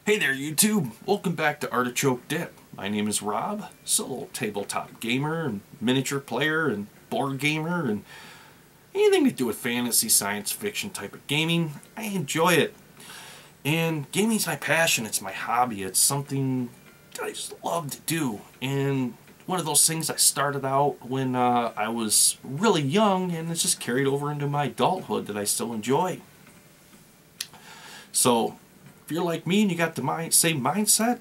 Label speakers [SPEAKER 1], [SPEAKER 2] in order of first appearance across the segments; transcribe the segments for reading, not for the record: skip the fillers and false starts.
[SPEAKER 1] Hey there YouTube, welcome back to Artichoke Dip. My name is Rob, solo tabletop gamer and miniature player and board gamer and anything to do with fantasy, science fiction type of gaming. I enjoy it. And gaming's my passion, it's my hobby, it's something that I just love to do. And one of those things I started out when I was really young, and it's just carried over into my adulthood that I still enjoy. So if you're like me and you got the same mindset,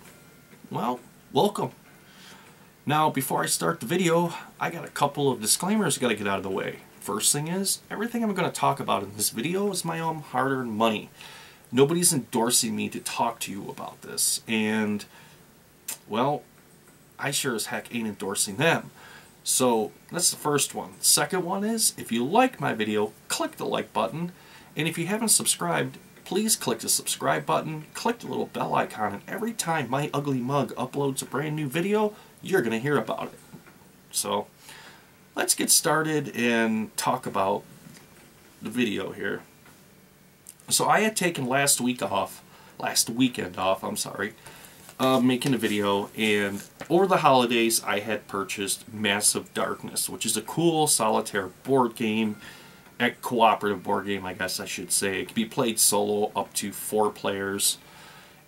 [SPEAKER 1] well, welcome. Now, before I start the video, I got a couple of disclaimers I got to get out of the way. First thing is, everything I'm going to talk about in this video is my own hard-earned money. Nobody's endorsing me to talk to you about this, and, well, I sure as heck ain't endorsing them. So, that's the first one. The second one is, if you like my video, click the like button, and if you haven't subscribed, please click the subscribe button, click the little bell icon, and every time my ugly mug uploads a brand new video, you're going to hear about it. So, let's get started and talk about the video here. So I had taken last weekend off, making a video, and over the holidays I had purchased Massive Darkness, which is a cool solitaire board game. A cooperative board game, I guess I should say. It can be played solo up to 4 players,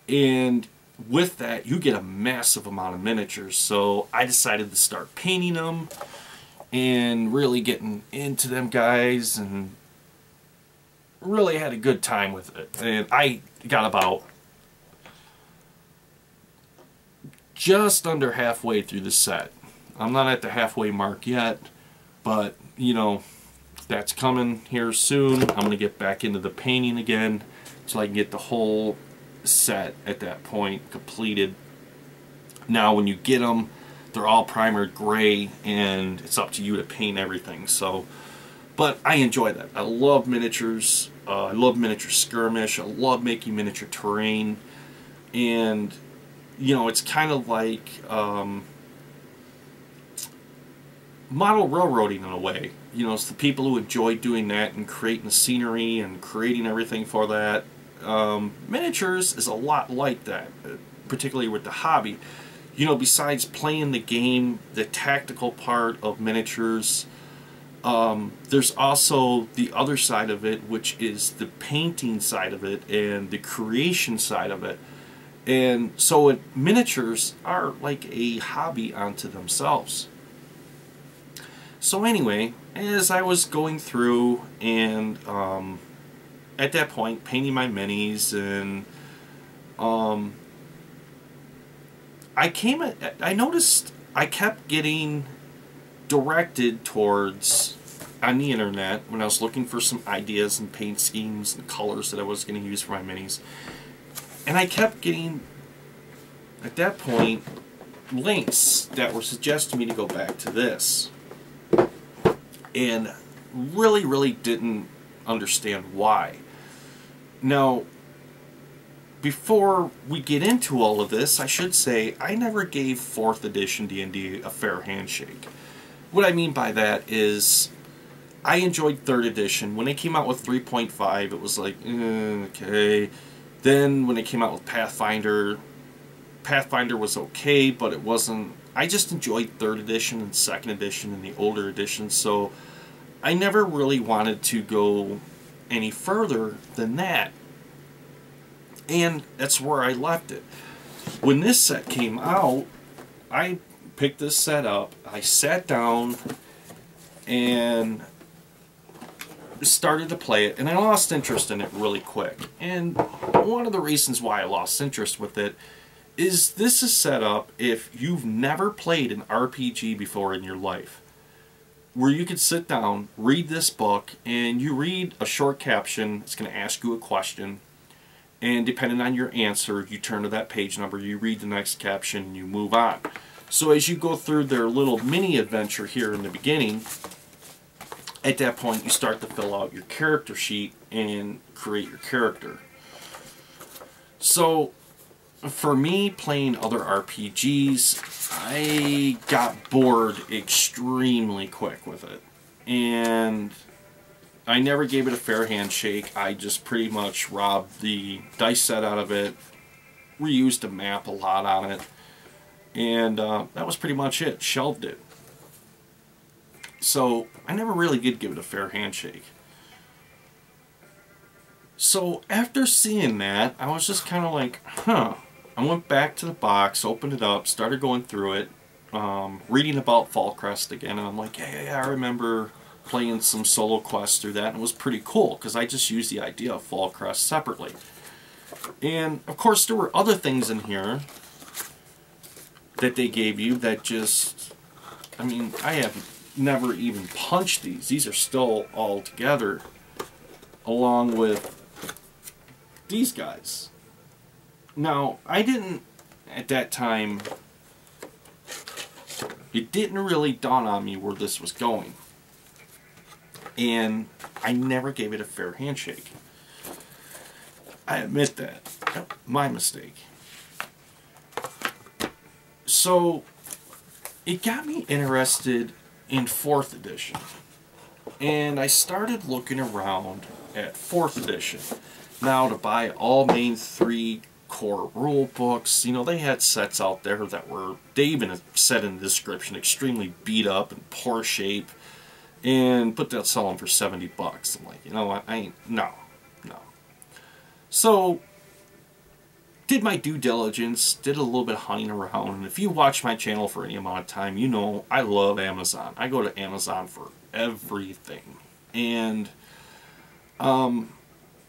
[SPEAKER 1] and with that you get a massive amount of miniatures. So I decided to start painting them and really getting into them guys, and really had a good time with it. And I got about just under halfway through the set. I'm not at the halfway mark yet, but you know, that's coming here soon. I'm going to get back into the painting again so I can get the whole set at that point completed. Now when you get them, they're all primered gray, and it's up to you to paint everything. So, but I enjoy that. I love miniatures. I love miniature skirmish. I love making miniature terrain. And, you know, it's kind of like model railroading in a way. You know, it's the people who enjoy doing that and creating the scenery and creating everything for that. Miniatures is a lot like that, particularly with the hobby. You know, besides playing the game, the tactical part of miniatures, there's also the other side of it, which is the painting side of it and the creation side of it. And so miniatures are like a hobby unto themselves. So anyway, as I was going through and at that point painting my minis, and I noticed I kept getting directed towards, on the internet, when I was looking for some ideas and paint schemes and colors that I was going to use for my minis, and I kept getting, at that point, links that were suggesting me to go back to this. And really didn't understand why. Now, before we get into all of this, I should say I never gave 4th edition D&D a fair handshake. What I mean by that is, I enjoyed 3rd edition. When they came out with 3.5, it was like, okay. Then when they came out with Pathfinder, Pathfinder was okay, but it wasn't. I just enjoyed 3rd edition and 2nd edition and the older editions, so I never really wanted to go any further than that. And that's where I left it. When this set came out, I picked this set up, I sat down and started to play it, and I lost interest in it really quick. And one of the reasons why I lost interest with it is this is set up if you've never played an RPG before in your life, where you could sit down, read this book, and you read a short caption. It's going to ask you a question, and depending on your answer, you turn to that page number, you read the next caption, and you move on. So as you go through their little mini adventure here in the beginning, at that point you start to fill out your character sheet and create your character. So for me, playing other RPGs, I got bored extremely quick with it. And I never gave it a fair handshake. I just pretty much robbed the dice set out of it, reused the map a lot on it. And that was pretty much it. Shelved it. So I never really did give it a fair handshake. So after seeing that, I was just kind of like, huh. I went back to the box, opened it up, started going through it, reading about Fallcrest again, and I'm like, yeah, I remember playing some solo quests through that, and it was pretty cool, because I just used the idea of Fallcrest separately. And, of course, there were other things in here that they gave you that just, I mean, I have never even punched these. These are still all together, along with these guys. Now, I didn't, at that time, it didn't really dawn on me where this was going. And I never gave it a fair handshake. I admit that. My mistake. So, it got me interested in 4th edition. And I started looking around at 4th edition. Now, to buy all main 3 core rule books, you know, they had sets out there that were, they even said in the description, extremely beat up and poor shape, but they'll sell them for $70. I'm like, you know what, I ain't, no. So, did my due diligence, did a little bit of hunting around, and if you watch my channel for any amount of time, you know I love Amazon. I go to Amazon for everything. And,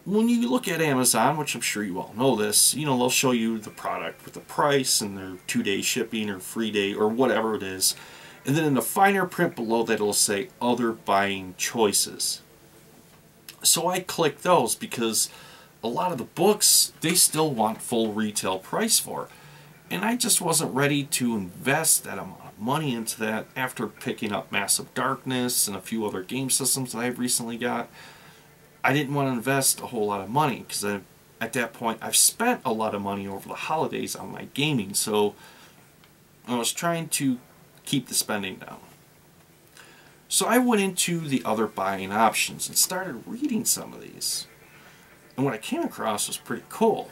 [SPEAKER 1] when you look at Amazon, which I'm sure you all know this, you know, they'll show you the product with the price and their 2-day shipping or free day or whatever it is. And then in the finer print below that, it'll say other buying choices. So I click those because a lot of the books, they still want full retail price for. And I just wasn't ready to invest that amount of money into that after picking up Massive Darkness and a few other game systems that I've recently got. I didn't want to invest a whole lot of money because at that point I've spent a lot of money over the holidays on my gaming, so I was trying to keep the spending down. So I went into the other buying options and started reading some of these. And what I came across was pretty cool.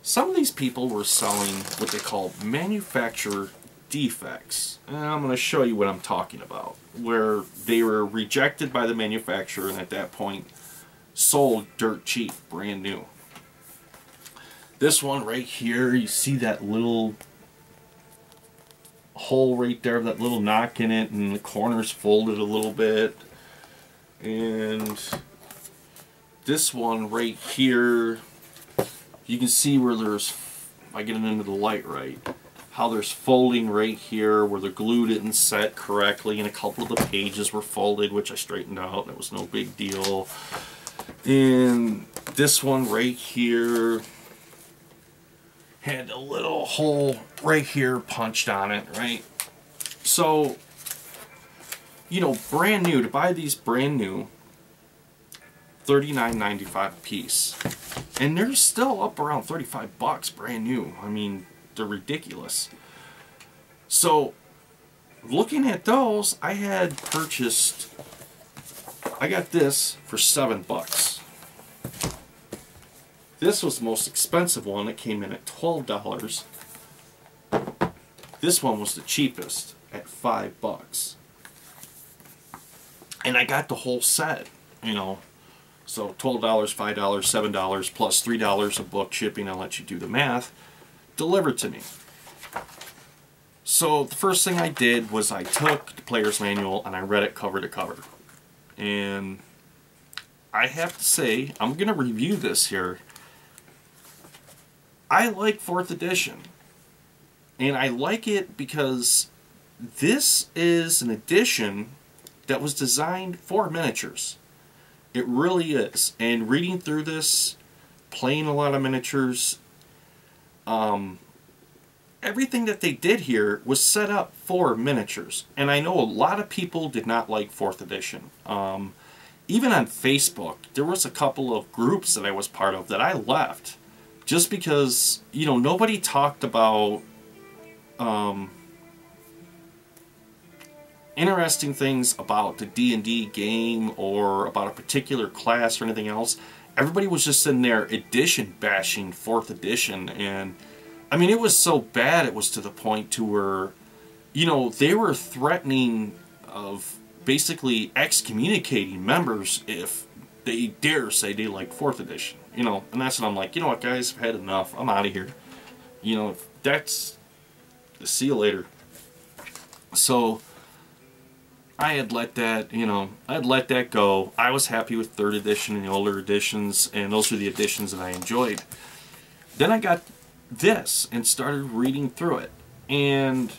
[SPEAKER 1] Some of these people were selling what they call manufacturer defects. And I'm going to show you what I'm talking about, where they were rejected by the manufacturer and at that point sold dirt cheap, brand new. This one right here, you see that little hole right there, that little knock in it, and the corners folded a little bit. And this one right here, you can see where there's, if I get it into the light right, how there's folding right here where the glue didn't set correctly and a couple of the pages were folded, which I straightened out and it was no big deal. And this one right here had a little hole right here punched on it, right? So, you know, brand new, to buy these brand new, $39.95 a piece. And they're still up around $35 brand new. I mean, they're ridiculous. So, looking at those, I had purchased, I got this for $7. This was the most expensive one. It came in at $12. This one was the cheapest at $5. And I got the whole set, you know. So $12, $5, $7, plus $3 of book shipping, I'll let you do the math, delivered to me. So the first thing I did was I took the player's manual and I read it cover to cover. And I have to say, I'm going to review this here. I like 4th edition. And I like it because this is an edition that was designed for miniatures. It really is. And reading through this, playing a lot of miniatures, everything that they did here was set up for miniatures. And I know a lot of people did not like 4th edition. Even on Facebook, there was a couple of groups that I was part of that I left. Just because, you know, nobody talked about interesting things about the D&D game or about a particular class or anything else. Everybody was just in there edition bashing 4th edition, and I mean, it was so bad, it was to the point to where, you know, they were threatening of basically excommunicating members if they dare say they like 4th edition, you know. And that's when I'm like, you know what, guys, I've had enough. I'm out of here. You know, that's... see you later. So I had let that, you know, I had let that go. I was happy with 3rd edition and the older editions, and those were the editions that I enjoyed. Then I got this and started reading through it, and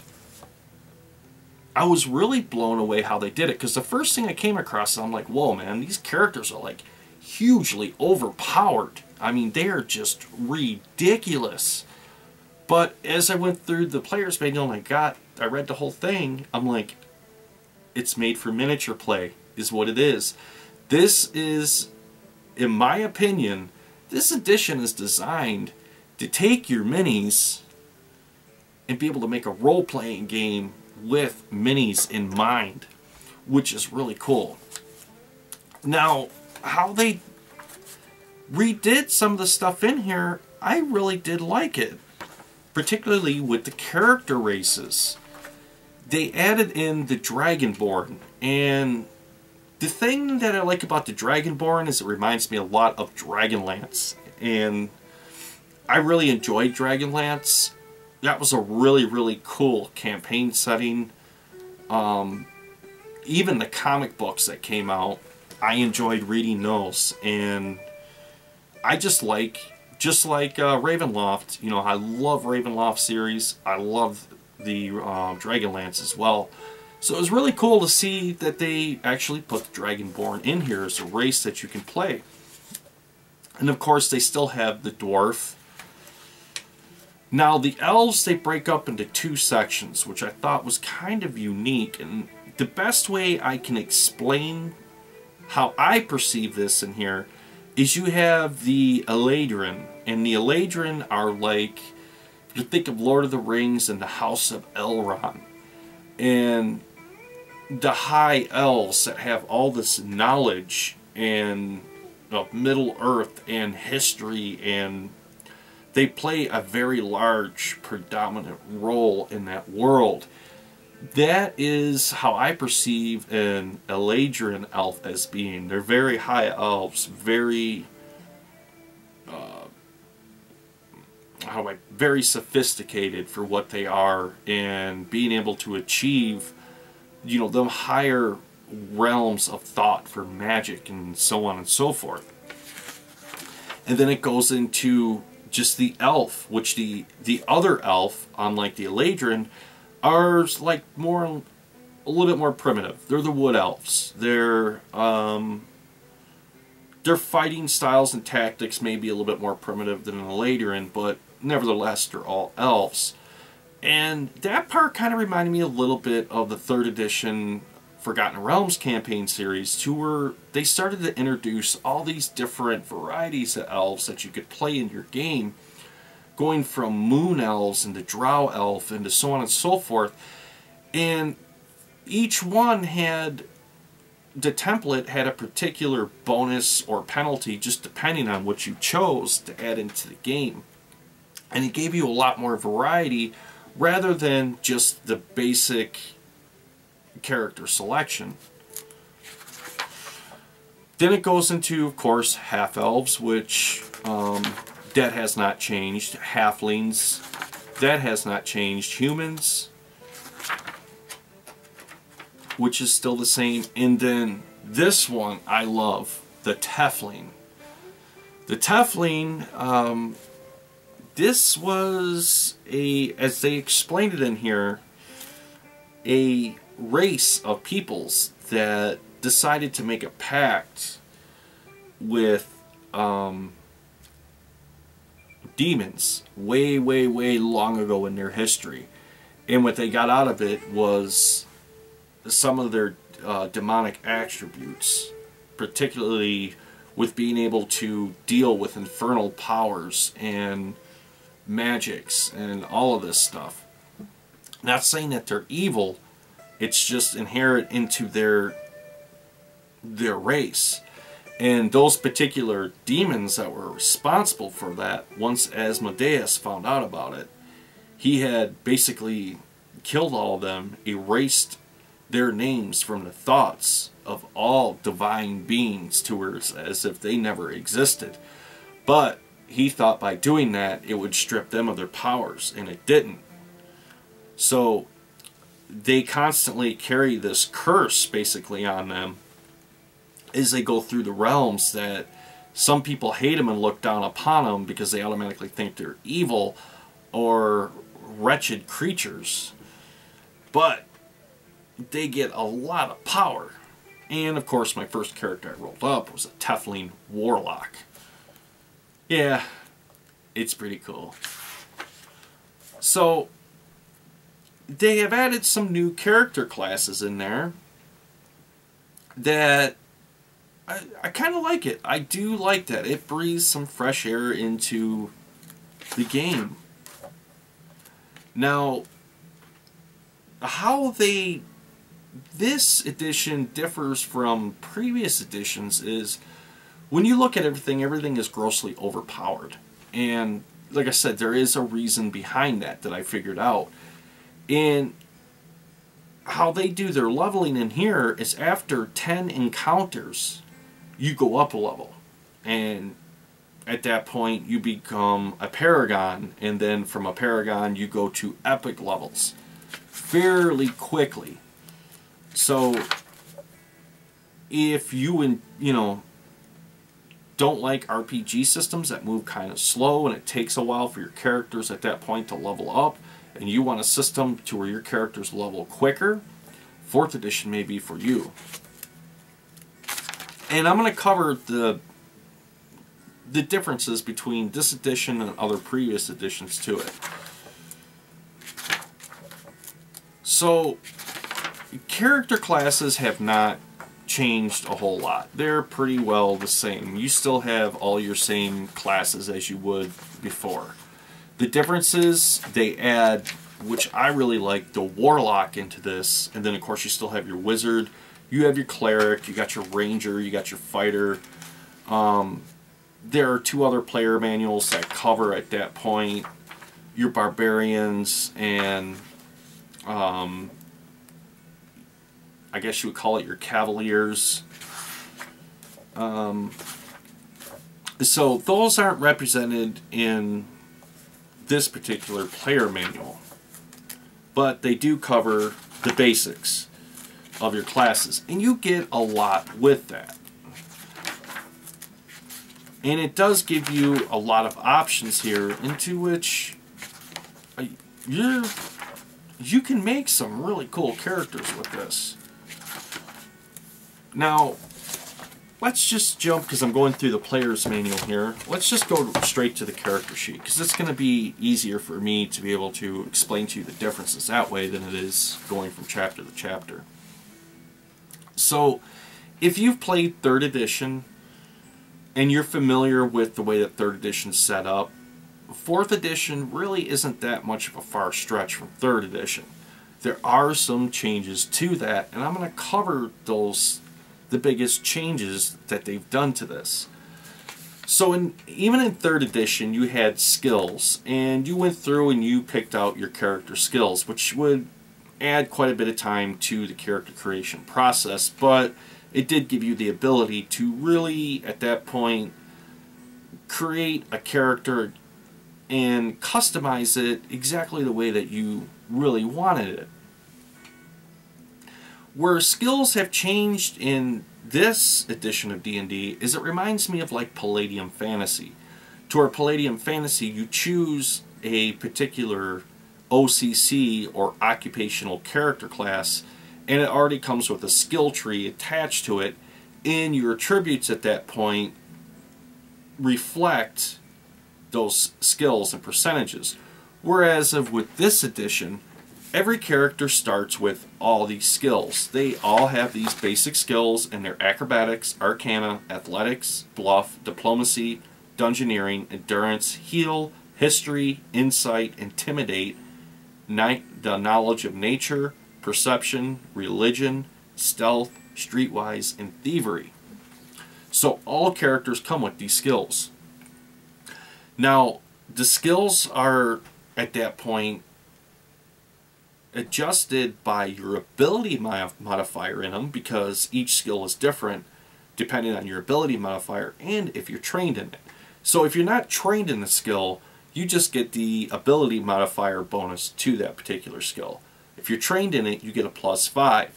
[SPEAKER 1] I was really blown away how they did it, because the first thing I came across, I'm like, whoa, man, these characters are like hugely overpowered. I mean, they are just ridiculous. But as I went through the player's manual and I read the whole thing, I'm like, it's made for miniature play, is what it is. This is, in my opinion, this edition is designed to take your minis and be able to make a role-playing game with minis in mind, which is really cool. Now, how they redid some of the stuff in here, I really did like it. Particularly with the character races. They added in the Dragonborn, and the thing that I like about the Dragonborn is it reminds me a lot of Dragonlance, and I really enjoyed Dragonlance. That was a really, really cool campaign setting. Even the comic books that came out, I enjoyed reading those, and I just like Ravenloft, you know, I love Ravenloft series. I love the Dragonlance as well. So it was really cool to see that they actually put the Dragonborn in here as a race that you can play. And of course, they still have the Dwarf. Now, the Elves, they break up into 2 sections, which I thought was kind of unique. And the best way I can explain how I perceive this in here is you have the Eladrin, and the Eladrin are like, you think of Lord of the Rings and the House of Elrond, and the High Elves that have all this knowledge and of Middle Earth and history, and they play a very large, predominant role in that world. That is how I perceive an Eladrin elf as being. They're very high elves, very, very sophisticated for what they are, and being able to achieve, you know, them higher realms of thought for magic and so on and so forth. And then it goes into just the elf, which the other elf, unlike the Eladrin, are like a little bit more primitive. They're the wood elves. Their fighting styles and tactics may be a little bit more primitive than an Eladrin, but nevertheless they're all elves. And that part kind of reminded me a little bit of the 3rd edition Forgotten Realms campaign series, to where they started to introduce all these different varieties of elves that you could play in your game, going from moon elves into drow elf into so on and so forth. And each one had, the template had a particular bonus or penalty just depending on what you chose to add into the game. And it gave you a lot more variety rather than just the basic character selection. Then it goes into, of course, half-elves, which that has not changed. Halflings, that has not changed. Humans, which is still the same. And then this one I love, the Tiefling. The Tiefling, this was as they explained it in here, a race of peoples that decided to make a pact with demons way, way, way long ago in their history. And what they got out of it was some of their demonic attributes, particularly with being able to deal with infernal powers and magics and all of this stuff. Not saying that they're evil, it's just inherent into their race. And those particular demons that were responsible for that, once Asmodeus found out about it, he had basically killed all of them, erased their names from the thoughts of all divine beings towards as if they never existed. But he thought by doing that it would strip them of their powers, and it didn't. So they constantly carry this curse basically on them as they go through the realms, that some people hate them and look down upon them because they automatically think they're evil or wretched creatures. But they get a lot of power. And of course my first character I rolled up was a Tiefling Warlock. Yeah, it's pretty cool. So they have added some new character classes in there that I kind of like it. I do like that. It breathes some fresh air into the game. Now, how this edition differs from previous editions is, when you look at everything, everything is grossly overpowered. And like I said, there is a reason behind that I figured out. And how they do their leveling in here is after 10 encounters, you go up a level. And at that point, you become a paragon. And then from a paragon, you go to epic levels fairly quickly. So if you don't like RPG systems that move kind of slow and it takes a while for your characters at that point to level up, and you want a system to where your characters level quicker, 4th edition may be for you. And I'm going to cover the differences between this edition and other previous editions to it. So, character classes have not changed a whole lot. They're pretty well the same. You still have all your same classes as you would before. The difference is they add, which I really like, the Warlock into this, and then of course you still have your Wizard, you have your Cleric, you got your Ranger, you got your Fighter. There are 2 other player manuals that cover at that point your Barbarians and I guess you would call it your Cavaliers. So those aren't represented in this particular player manual, but they do cover the basics of your classes, and you get a lot with that. And it does give you a lot of options here into which you can make some really cool characters with this. Now, let's just jump, because I'm going through the player's manual here. Let's just go straight to the character sheet, because it's going to be easier for me to be able to explain to you the differences that way than it is going from chapter to chapter. So, if you've played 3rd edition, and you're familiar with the way that 3rd edition is set up, 4th edition really isn't that much of a far stretch from 3rd edition. There are some changes to that, and I'm going to cover the biggest changes that they've done to this. So even in 3rd edition, you had skills, and you went through and you picked out your character skills, which would add quite a bit of time to the character creation process, but it did give you the ability to really, at that point, create a character and customize it exactly the way that you really wanted it. Where skills have changed in this edition of D&D is it reminds me of like Palladium Fantasy. To our Palladium Fantasy, you choose a particular OCC or occupational character class, and it already comes with a skill tree attached to it, and your attributes at that point reflect those skills and percentages. Whereas with this edition, every character starts with all these skills. They all have these basic skills, and they're acrobatics, arcana, athletics, bluff, diplomacy, dungeoneering, endurance, heal, history, insight, intimidate, the knowledge of nature, perception, religion, stealth, streetwise, and thievery. So all characters come with these skills. Now, the skills are, at that point, adjusted by your ability modifier in them, because each skill is different depending on your ability modifier and if you're trained in it. So if you're not trained in the skill, you just get the ability modifier bonus to that particular skill. If you're trained in it, you get a +5.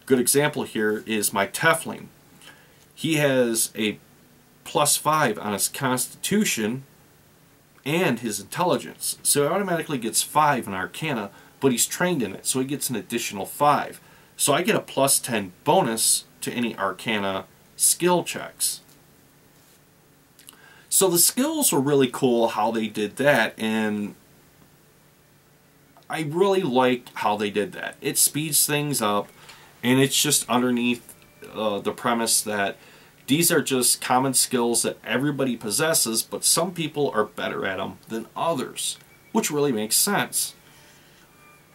[SPEAKER 1] Good example here is my Tefling. He has a +5 on his Constitution and his Intelligence. So he automatically gets 5 in Arcana, but he's trained in it, so he gets an additional 5. So I get a +10 bonus to any Arcana skill checks. So the skills were really cool how they did that, and I really like how they did that. It speeds things up, and it's just underneath the premise that these are just common skills that everybody possesses, but some people are better at them than others, which really makes sense.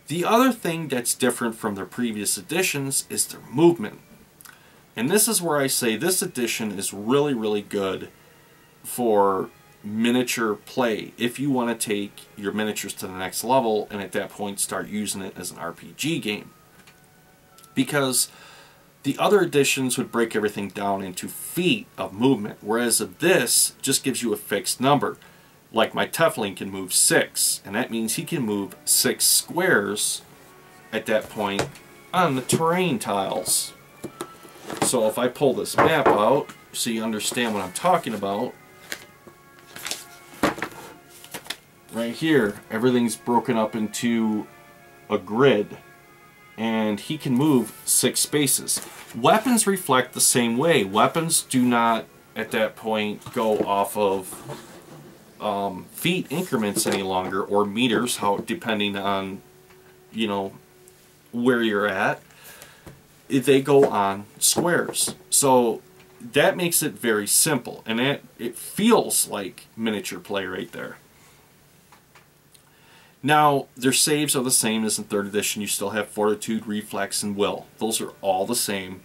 [SPEAKER 1] The other thing that's different from their previous editions is their movement. And this is where I say this edition is really, really good for miniature play if you want to take your miniatures to the next level and at that point start using it as an RPG game. Because the other editions would break everything down into feet of movement, whereas this just gives you a fixed number. Like my Tefling can move 6, and that means he can move 6 squares at that point on the terrain tiles. So if I pull this map out so you understand what I'm talking about, right here everything's broken up into a grid, and he can move 6 spaces. Weapons reflect the same way. Weapons do not at that point go off of feet increments any longer, or meters, how depending on, you know, where you're at. They go on squares. So that makes it very simple, and it feels like miniature play right there. Now, their saves are the same as in 3rd edition. You still have Fortitude, Reflex, and Will. Those are all the same.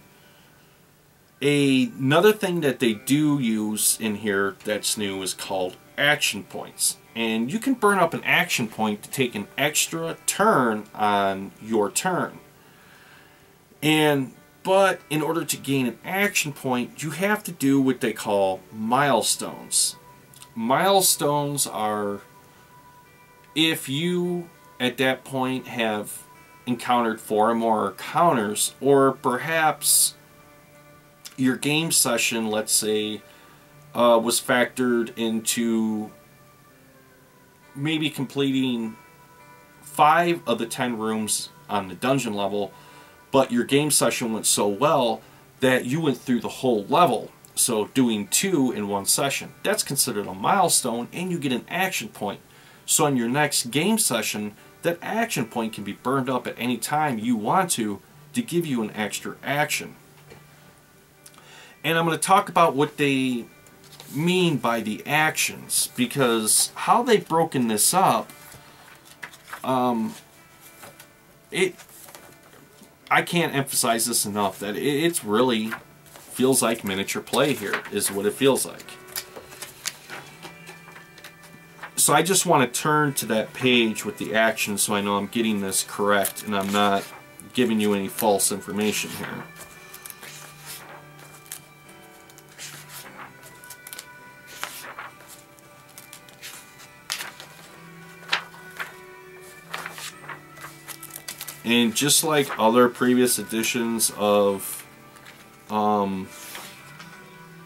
[SPEAKER 1] Another thing that they do use in here that's new is called action points. And you can burn up an action point to take an extra turn on your turn. But in order to gain an action point, you have to do what they call milestones. Milestones are if you at that point have encountered 4 or more encounters, or perhaps your game session, let's say, was factored into maybe completing 5 of the 10 rooms on the dungeon level, but your game session went so well that you went through the whole level. So doing 2 in 1 session. That's considered a milestone, and you get an action point. So in your next game session, that action point can be burned up at any time you want to give you an extra action. And I'm going to talk about what they mean by the actions, because how they've broken this up, I can't emphasize this enough, that it's really feels like miniature play here, is what it feels like. So I just want to turn to that page with the action so I know I'm getting this correct and I'm not giving you any false information here. And just like other previous editions of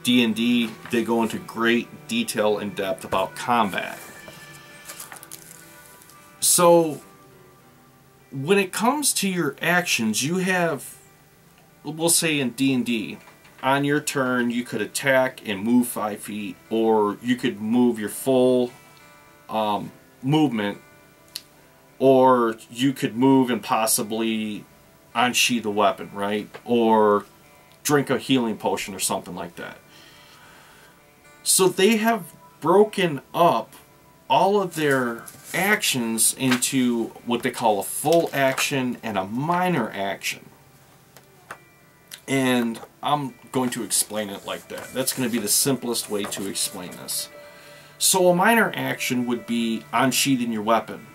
[SPEAKER 1] D&D, they go into great detail and depth about combat. So, when it comes to your actions, you have, we'll say in D&D, on your turn you could attack and move 5 feet, or you could move your full movement, or you could move and possibly unsheath a weapon, right? Or drink a healing potion or something like that. So they have broken up all of their actions into what they call a full action and a minor action. And I'm going to explain it like that. That's going to be the simplest way to explain this. So a minor action would be unsheathing your weapon.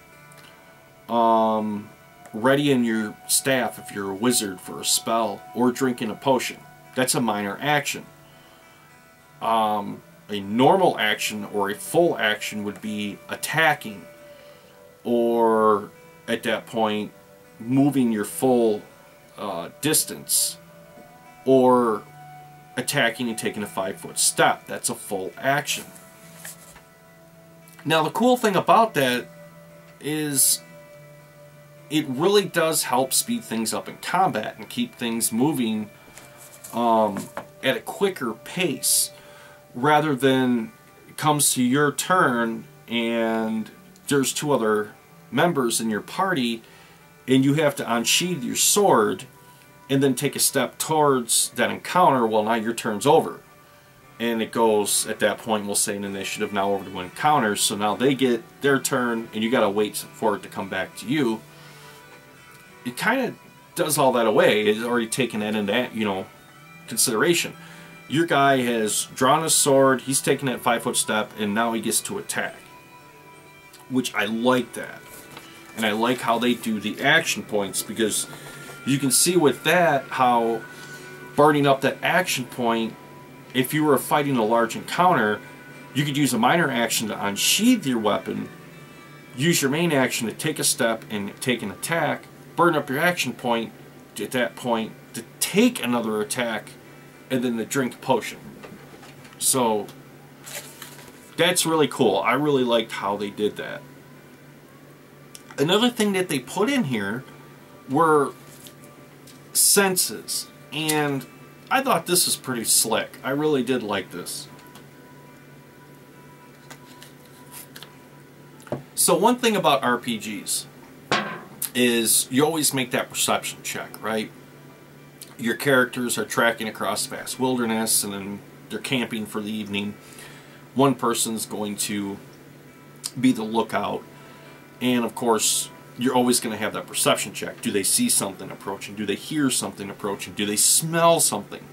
[SPEAKER 1] readying your staff if you're a wizard for a spell, or drinking a potion. That's a minor action. A normal action or a full action would be attacking, or at that point moving your full distance, or attacking and taking a 5-foot step. That's a full action. Now the cool thing about that is it really does help speed things up in combat and keep things moving at a quicker pace, rather than it comes to your turn and there's 2 other members in your party and you have to unsheath your sword and then take a step towards that encounter. Well, now your turn's over. And it goes, at that point, we'll say an initiative now over to encounters. So now they get their turn and you got to wait for it to come back to you. It kind of does all that away. It's already taken that into, you know, consideration. Your guy has drawn his sword, he's taken that 5-foot step, and now he gets to attack. Which I like that. And I like how they do the action points, because you can see with that how burning up that action point, if you were fighting a large encounter, you could use a minor action to unsheath your weapon, use your main action to take a step and take an attack, burn up your action point at that point to take another attack, and then to drink a potion. So that's really cool. I really liked how they did that. Another thing that they put in here were senses, and I thought this was pretty slick. I really did like this. So one thing about RPGs is you always make that perception check, right? Your characters are trekking across vast wilderness and then they're camping for the evening. One person's going to be the lookout, and of course you're always going to have that perception check. Do they see something approaching? Do they hear something approaching? Do they smell something?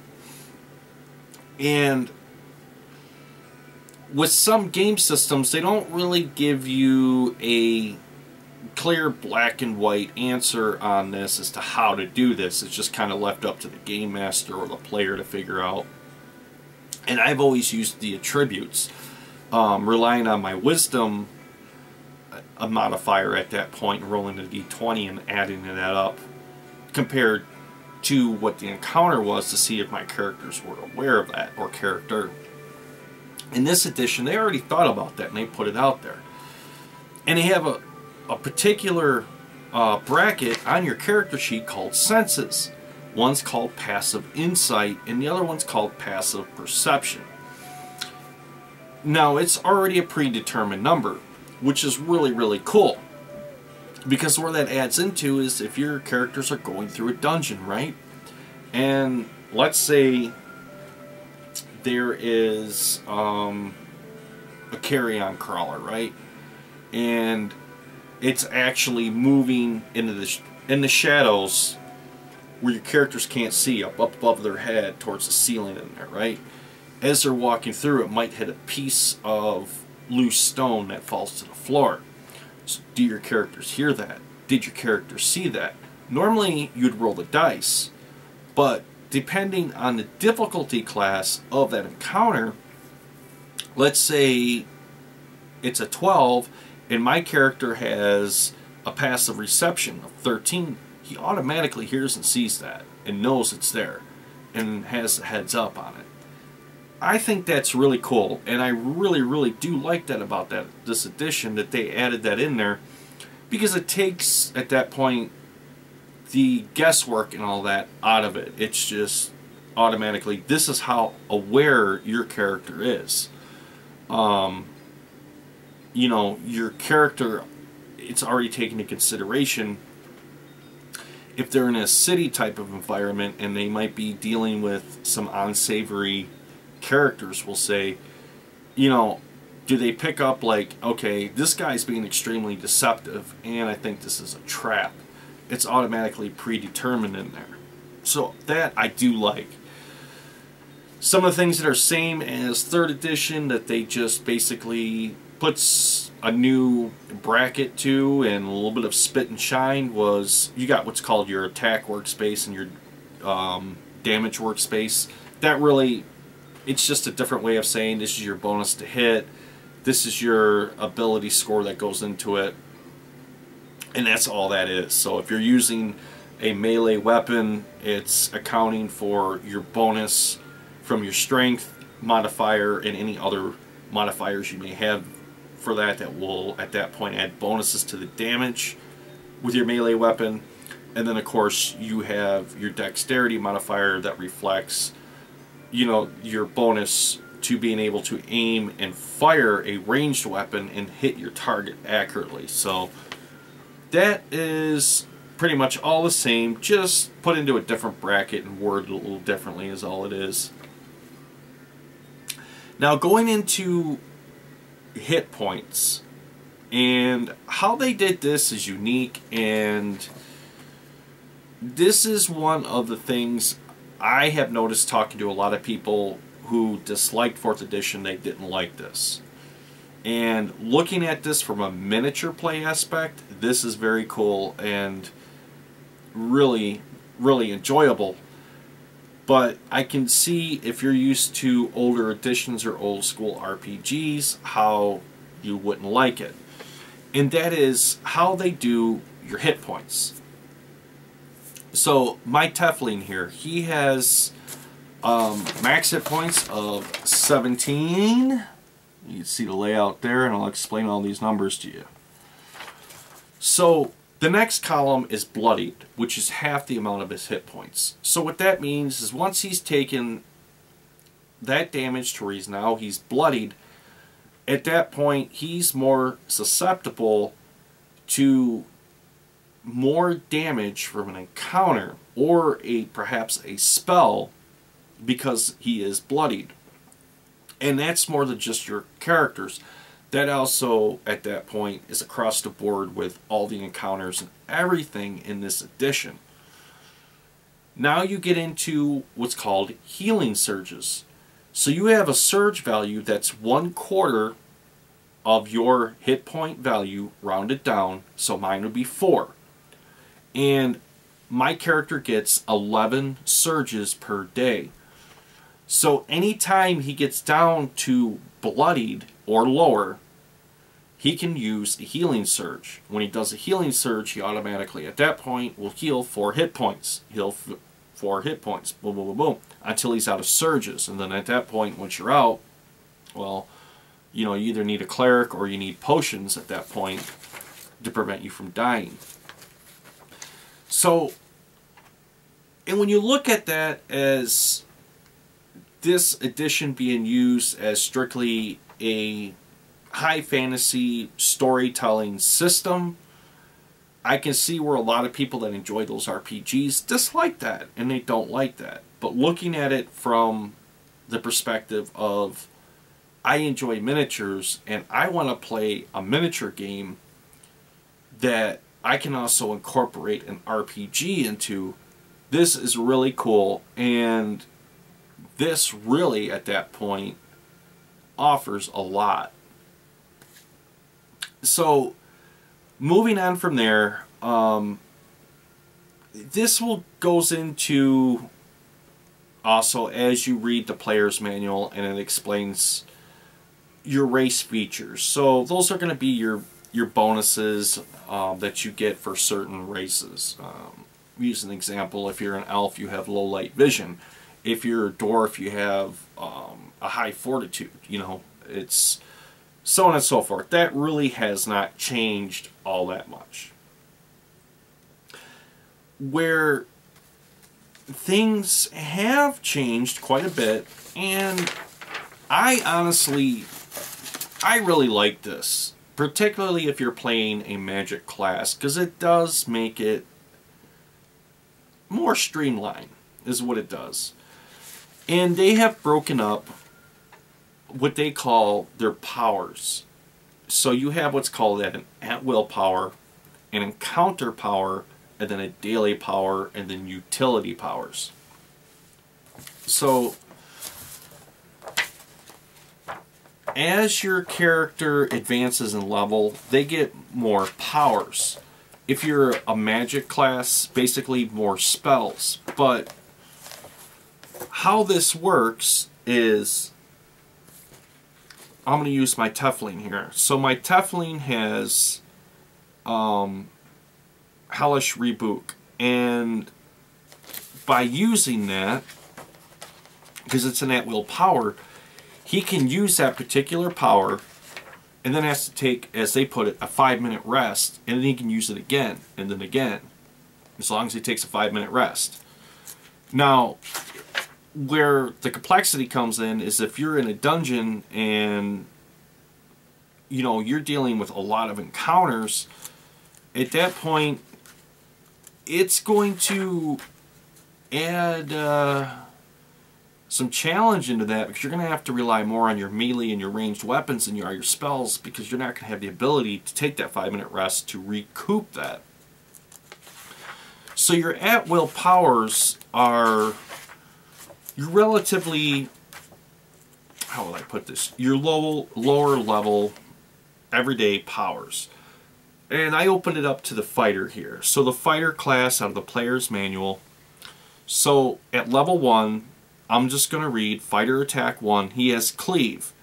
[SPEAKER 1] And with some game systems, they don't really give you a clear black and white answer on this as to how to do this. It's just kind of left up to the game master or the player to figure out. And I've always used the attributes, relying on my wisdom, a modifier at that point, rolling a d20 and adding that up, compared to what the encounter was, to see if my characters were aware of that, or character. In this edition, they already thought about that and they put it out there. And they have a particular bracket on your character sheet called senses. One's called passive insight and the other one's called passive perception. Now it's already a predetermined number, which is really, really cool, because where that adds into is if your characters are going through a dungeon, right? And let's say there is a carrion crawler, right? And it's actually moving into in the shadows where your characters can't see, up above their head towards the ceiling in there, right? As they're walking through, it might hit a piece of loose stone that falls to the floor. So do your characters hear that? Did your characters see that? Normally you'd roll the dice, but depending on the difficulty class of that encounter, let's say it's a 12 and my character has a passive reception of 13, he automatically hears and sees that and knows it's there and has the heads up on it. I think that's really cool, and I really, really do like that about this edition, that they added that in there, because it takes, at that point, the guesswork and all that out of it. It's just automatically, this is how aware your character is. You know, your character, it's already taken into consideration if they're in a city type of environment and they might be dealing with some unsavory characters, will say, you know, do they pick up like, okay, this guy's being extremely deceptive and I think this is a trap. It's automatically predetermined in there. So that I do like. Some of the things that are same as 3rd edition, that they just basically puts a new bracket too, and a little bit of spit and shine, was you got what's called your attack workspace and your damage workspace. That really, it's just a different way of saying this is your bonus to hit, this is your ability score that goes into it, and that's all that is. So if you're using a melee weapon, it's accounting for your bonus from your strength modifier and any other modifiers you may have for that will at that point add bonuses to the damage with your melee weapon. And then of course you have your dexterity modifier that reflects, you know, your bonus to being able to aim and fire a ranged weapon and hit your target accurately. So that is pretty much all the same, just put into a different bracket and worded a little differently is all it is. Now going into hit points, and how they did this is unique, and this is one of the things I have noticed talking to a lot of people who disliked 4th edition. They didn't like this. And looking at this from a miniature play aspect, this is very cool and really, really enjoyable. But I can see if you're used to older editions or old school RPGs, how you wouldn't like it. And that is how they do your hit points. So my Tefling here, he has max hit points of 17. You can see the layout there, and I'll explain all these numbers to you. So the next column is bloodied, which is half the amount of his hit points. So what that means is once he's taken that damage to where he's bloodied, at that point he's more susceptible to more damage from an encounter or perhaps a spell because he is bloodied. And that's more than just your characters. That also, at that point, is across the board with all the encounters and everything in this edition. Now you get into what's called healing surges. So you have a surge value that's 1/4 of your hit point value rounded down. So mine would be 4. And my character gets 11 surges per day. So anytime he gets down to bloodied or lower, he can use a healing surge. When he does a healing surge, he automatically at that point will heal 4 hit points. Heal 4 hit points, boom, boom, boom, boom, until he's out of surges. And then at that point, once you're out, well, you know, you either need a cleric or you need potions at that point to prevent you from dying. So, and when you look at that as this edition being used as strictly a high fantasy storytelling system, I can see where a lot of people that enjoy those RPGs dislike that and they don't like that. But looking at it from the perspective of I enjoy miniatures and I want to play a miniature game that I can also incorporate an RPG into, this is really cool. And this really, at that point, offers a lot. So, moving on from there, this goes into also as you read the player's manual, and it explains your race features. So those are going to be your bonuses that you get for certain races. Use an example: if you're an elf, you have low light vision. If you're a dwarf, you have a high fortitude. You know, it's so on and so forth. That really has not changed all that much. Where things have changed quite a bit, and I really like this, particularly if you're playing a magic class, because it does make it more streamlined, is what it does. And they have broken up what they call their powers. So you have what's called an at-will power, an encounter power, and then a daily power, and then utility powers. as your character advances in level, they get more powers. If you're a magic class, basically more spells. But how this works is, I'm going to use my Tiefling here. So my Tiefling has Hellish Rebuke, and by using that, because it's an at-will power, he can use that particular power and then has to take, as they put it, a 5-minute rest, and then he can use it again and then again, as long as he takes a 5-minute rest. Now, where the complexity comes in is if you're in a dungeon and you're dealing with a lot of encounters, at that point it's going to add some challenge into that, because you're going to have to rely more on your melee and your ranged weapons than you are your spells, because you're not going to have the ability to take that 5-minute rest to recoup that. So your at-will powers are your relatively, how will I put this, your lower level everyday powers. And I opened it up to the fighter here. So the fighter class out of the player's manual. So at level 1, I'm just going to read Fighter Attack 1. He has Cleave.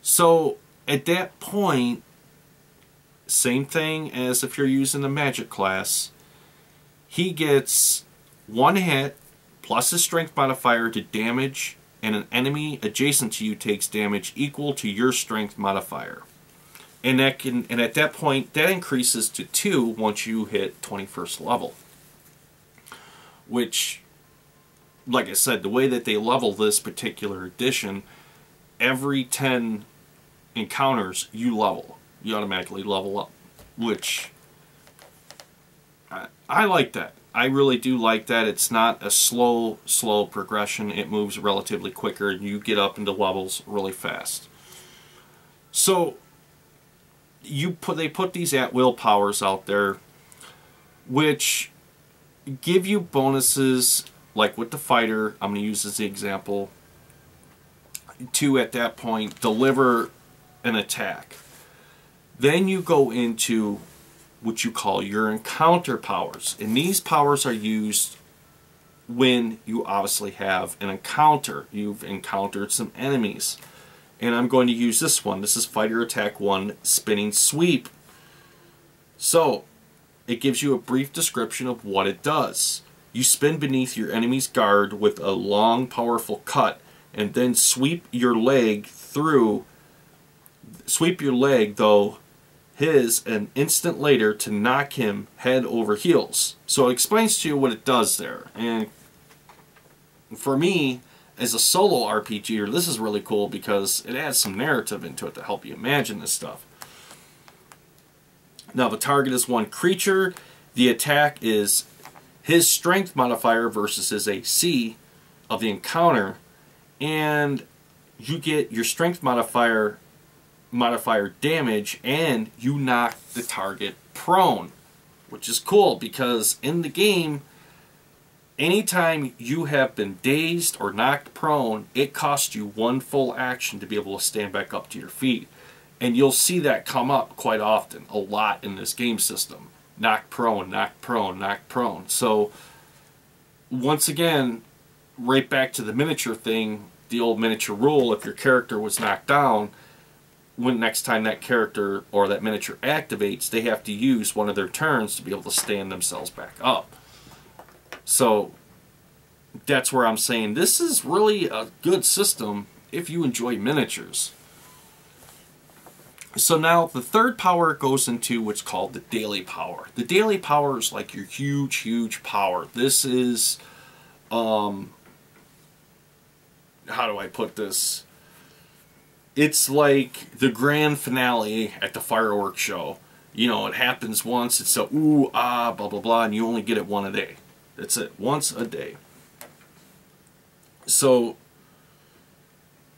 [SPEAKER 1] So at that point, same thing as if you're using the magic class. He gets 1 hit plus his strength modifier to damage, and an enemy adjacent to you takes damage equal to your strength modifier. And at that point, that increases to 2 once you hit 21st level. Which, like I said, the way that they level this particular edition, every 10 encounters you level. You automatically level up. Which, I like that. I really do like that. It's not a slow progression. It moves relatively quicker, and you get up into levels really fast. So, they put these at-will powers out there, which give you bonuses, like with the fighter, I'm going to use as the example, to, at that point, deliver an attack. Then you go into what you call your encounter powers. And these powers are used when you obviously have an encounter. You've encountered some enemies. And I'm going to use this one. This is Fighter Attack 1, Spinning Sweep. So, it gives you a brief description of what it does. You spin beneath your enemy's guard with a long, powerful cut, and then sweep your leg through. Sweep your leg, though, an instant later to knock him head over heels. So it explains to you what it does there. And for me, as a solo RPGer, this is really cool because it adds some narrative into it to help you imagine this stuff. Now the target is one creature. The attack is his strength modifier versus his AC of the encounter. And you get your strength modifier damage, and you knock the target prone, which is cool because in the game, anytime you have been dazed or knocked prone, it costs you 1 full action to be able to stand back up to your feet. And you'll see that come up quite often, a lot in this game system. Knock prone, knock prone, knock prone. So, once again, right back to the miniature thing, the old miniature rule, if your character was knocked down, when next time that character or that miniature activates, they have to use one of their turns to be able to stand themselves back up. So that's where I'm saying this is really a good system if you enjoy miniatures. So now the third power goes into what's called the daily power. The daily power is like your huge power. This is, how do I put this? It's like the grand finale at the fireworks show. You know, it happens once, it's a ooh, ah, blah, blah, blah, and you only get it 1 a day. That's it, once a day. So,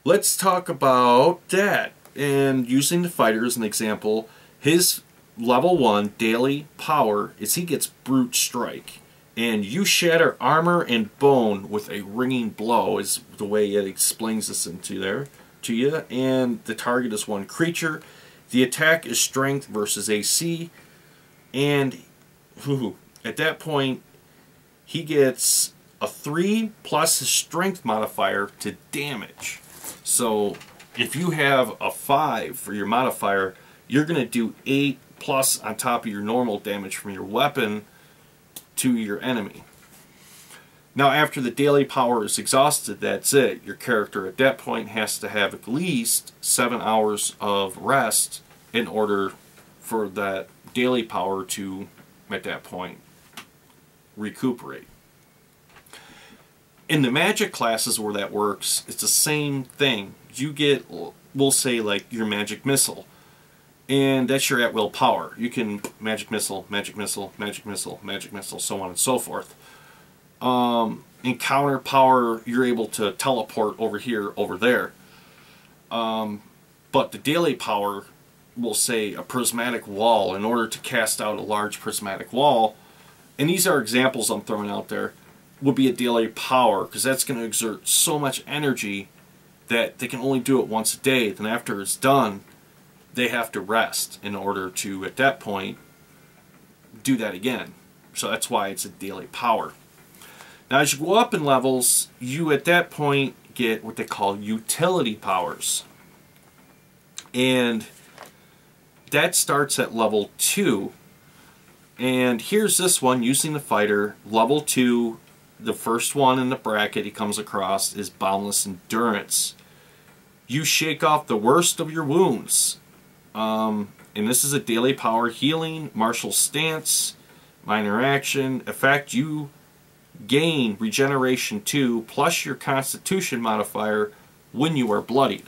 [SPEAKER 1] let's talk about that. And using the fighter as an example, his level 1 daily power is he gets Brute Strike. And you shatter armor and bone with a ringing blow, is the way it explains this into there. to you, and the target is one creature. The attack is strength versus AC, and at that point he gets a 3 plus his strength modifier to damage. So if you have a 5 for your modifier, you're going to do 8 plus on top of your normal damage from your weapon to your enemy. Now after the daily power is exhausted, that's it. Your character at that point has to have at least 7 hours of rest in order for that daily power to, at that point, recuperate. In the magic classes where that works, it's the same thing. You get, we'll say, like your magic missile, and that's your at-will power. You can magic missile, magic missile, magic missile, magic missile, so on and so forth. Encounter power, you're able to teleport over here, over there. But the daily power, will say a prismatic wall. In order to cast out a large prismatic wall, and these are examples I'm throwing out there, would be a daily power, because that's going to exert so much energy that they can only do it once a day. Then after it's done, they have to rest in order to, at that point, do that again. So that's why it's a daily power. Now as you go up in levels, you at that point get what they call utility powers. And that starts at level 2. And here's this one, using the fighter. Level 2, the first one in the bracket he comes across is Boundless Endurance. You shake off the worst of your wounds. And this is a daily power: healing, martial stance, minor action. Effect, you gain regeneration 2 plus your constitution modifier when you are bloodied.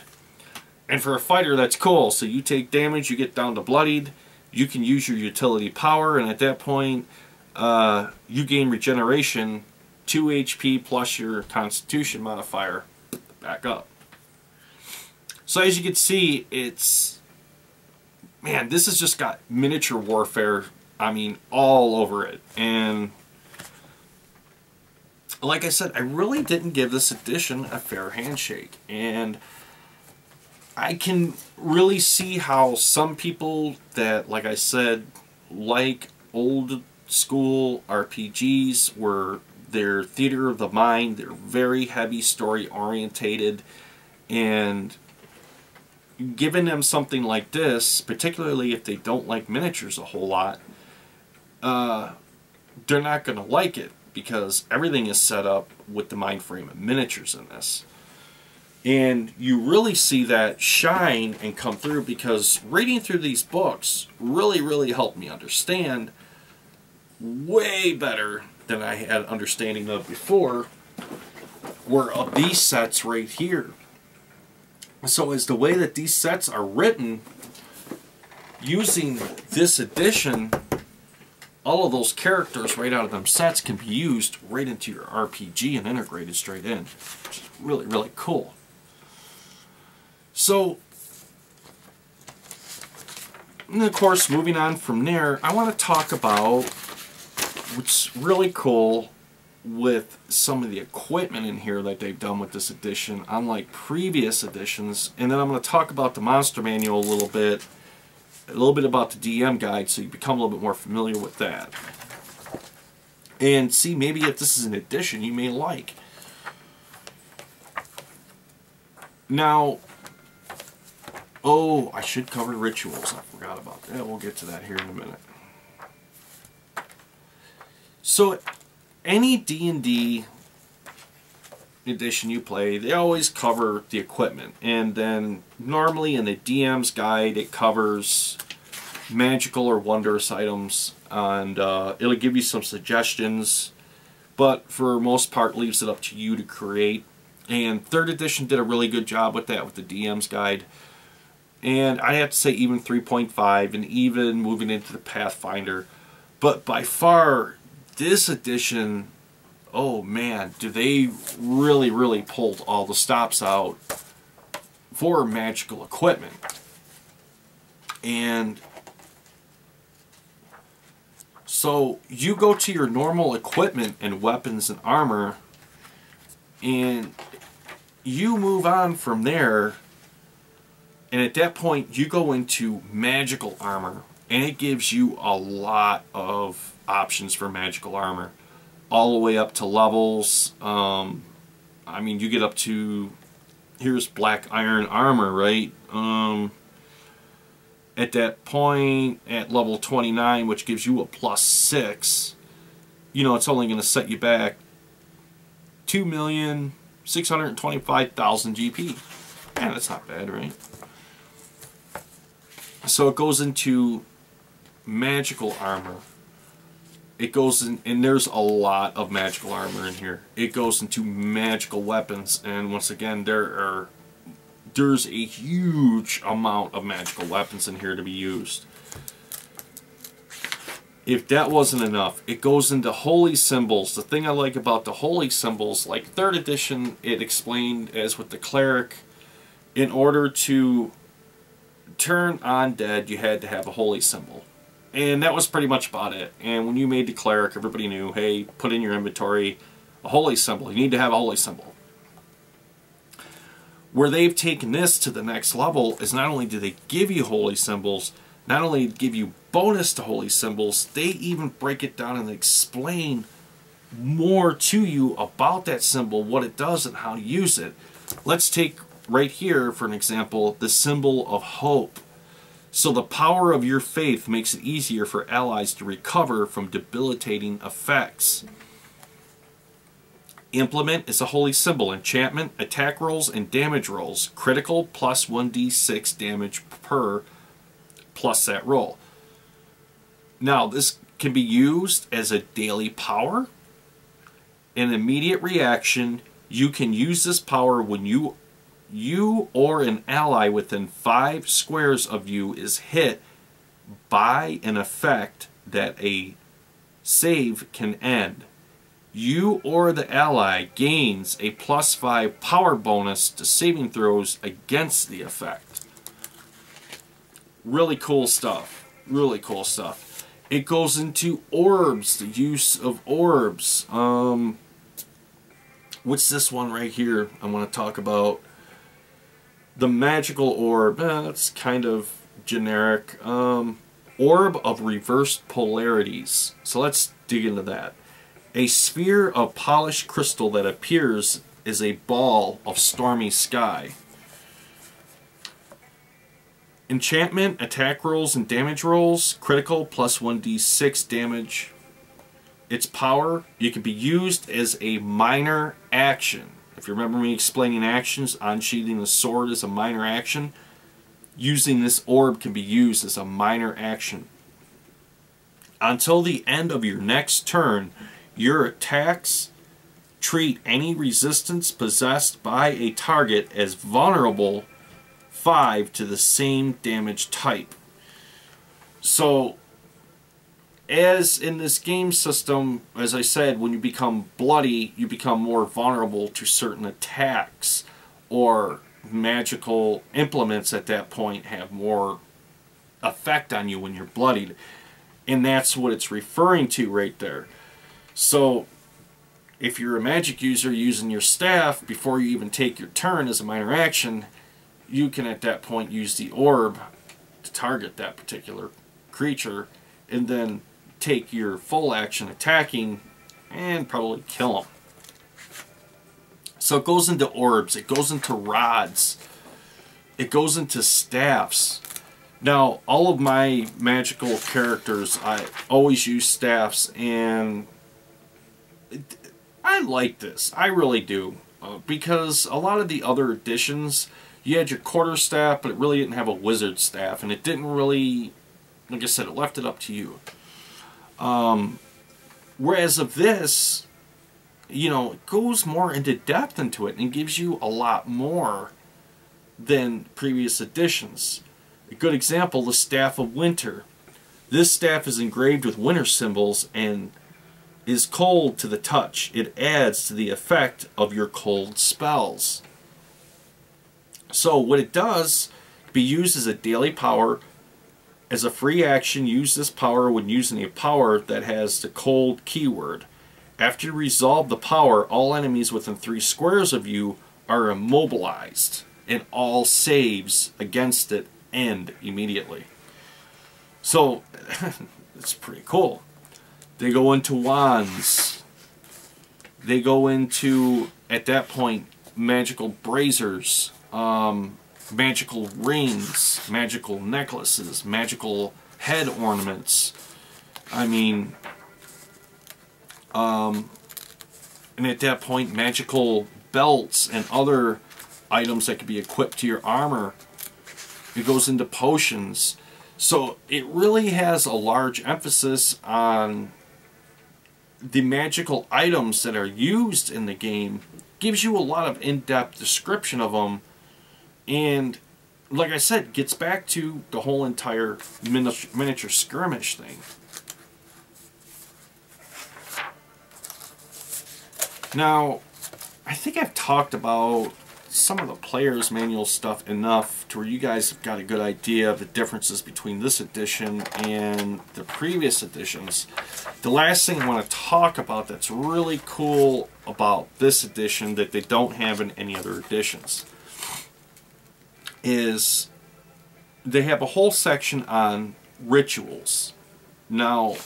[SPEAKER 1] And for a fighter, that's cool. So you take damage, you get down to bloodied, you can use your utility power, and at that point you gain regeneration 2 HP plus your constitution modifier back up. So as you can see, it's, man, this has just got miniature warfare, I mean, all over it. And like I said, I really didn't give this edition a fair handshake. And I can really see how some people that, like I said, like old school RPGs where they're theater of the mind, they're very heavy story orientated, and giving them something like this, particularly if they don't like miniatures a whole lot, they're not going to like it, because everything is set up with the mind frame of miniatures in this. And you really see that shine and come through, because reading through these books really helped me understand way better than I had understanding of before, were of these sets right here. So as the way that these sets are written, using this edition, all of those characters right out of them sets can be used right into your RPG and integrated straight in. Which is really cool. So, and of course, moving on from there, I want to talk about what's really cool with some of the equipment in here that they've done with this edition, unlike previous editions. And then I'm going to talk about the monster manual a little bit about the DM guide, so you become a little bit more familiar with that. And see, maybe if this is an edition you may like. Now, oh, I should cover rituals. I forgot about that. We'll get to that here in a minute. So, any D&D edition you play, they always cover the equipment. And then, normally in the DM's guide, it covers magical or wondrous items. And it'll give you some suggestions. But for most part, leaves it up to you to create. And 3rd edition did a really good job with that, with the DM's guide. And I have to say even 3.5 and even moving into the Pathfinder. But by far, this edition, oh man, do they really pulled all the stops out for magical equipment. And so you go to your normal equipment and weapons and armor, and you move on from there And at that point, you go into magical armor. And it gives you a lot of options for magical armor. All the way up to levels. I mean, you get up to... Here's black iron armor, right? At that point, at level 29, which gives you a +6, you know, it's only going to set you back 2,625,000 GP. Man, that's not bad, right? So it goes into magical armor. It goes in, and there's a lot of magical armor in here. It goes into magical weapons, and once again, there's a huge amount of magical weapons in here to be used. If that wasn't enough, it goes into holy symbols. The thing I like about the holy symbols, like 3rd edition, it explained as with the cleric, in order to turn undead, you had to have a holy symbol. And that was pretty much about it. And when you made the cleric, everybody knew, hey, put in your inventory a holy symbol. You need to have a holy symbol. Where they've taken this to the next level is not only do they give you holy symbols, not only give you bonus to holy symbols, they even break it down and explain more to you about that symbol, what it does and how to use it. Let's take right here, for an example, the symbol of hope. So the power of your faith makes it easier for allies to recover from debilitating effects. Implement is a holy symbol. Enchantment, attack rolls, and damage rolls. Critical plus 1d6 damage per plus that roll. Now this can be used as a daily power. An immediate reaction. You can use this power when you or an ally within 5 squares of you is hit by an effect that a save can end. You or the ally gains a +5 power bonus to saving throws against the effect. Really cool stuff. Really cool stuff. It goes into orbs, the use of orbs. What's this one right here I want to talk about? The magical orb, that's kind of generic. Orb of reversed polarities. So let's dig into that. A sphere of polished crystal that appears as a ball of stormy sky. Enchantment, attack rolls, and damage rolls. Critical plus 1d6 damage. Its power, you can be used as a minor action. If you remember me explaining actions, unsheathing the sword is a minor action. Using this orb can be used as a minor action. Until the end of your next turn, your attacks treat any resistance possessed by a target as vulnerable 5 to the same damage type. So, as in this game system, as I said, when you become bloody, you become more vulnerable to certain attacks, or magical implements at that point have more effect on you when you're bloodied. And that's what it's referring to right there. So, if you're a magic user using your staff, before you even take your turn as a minor action, you can at that point use the orb to target that particular creature, and then take your full action attacking and probably kill them. So it goes into orbs, it goes into rods, it goes into staffs. Now, all of my magical characters, I always use staffs, and I like this. I really do. Because a lot of the other editions, you had your quarterstaff, but it really didn't have a wizard staff, and it didn't really, like I said, it left it up to you. Whereas of this, you know, it goes more into depth into it and gives you a lot more than previous editions. A good example, the Staff of Winter. This staff is engraved with winter symbols and is cold to the touch. It adds to the effect of your cold spells. So what it does, can be used as a daily power. As a free action, use this power when using a power that has the cold keyword. After you resolve the power, all enemies within 3 squares of you are immobilized. and all saves against it end immediately. So it's pretty cool. They go into wands. They go into, at that point, magical braziers, magical rings, magical necklaces, magical head ornaments. I mean, and at that point, magical belts and other items that could be equipped to your armor. It goes into potions. So it really has a large emphasis on the magical items that are used in the game. Gives you a lot of in-depth description of them. And like I said, gets back to the whole entire miniature skirmish thing. Now, I think I've talked about some of the player's manual stuff enough to where you guys have got a good idea of the differences between this edition and the previous editions. The last thing I want to talk about that's really cool about this edition that they don't have in any other editions is they have a whole section on rituals. Now,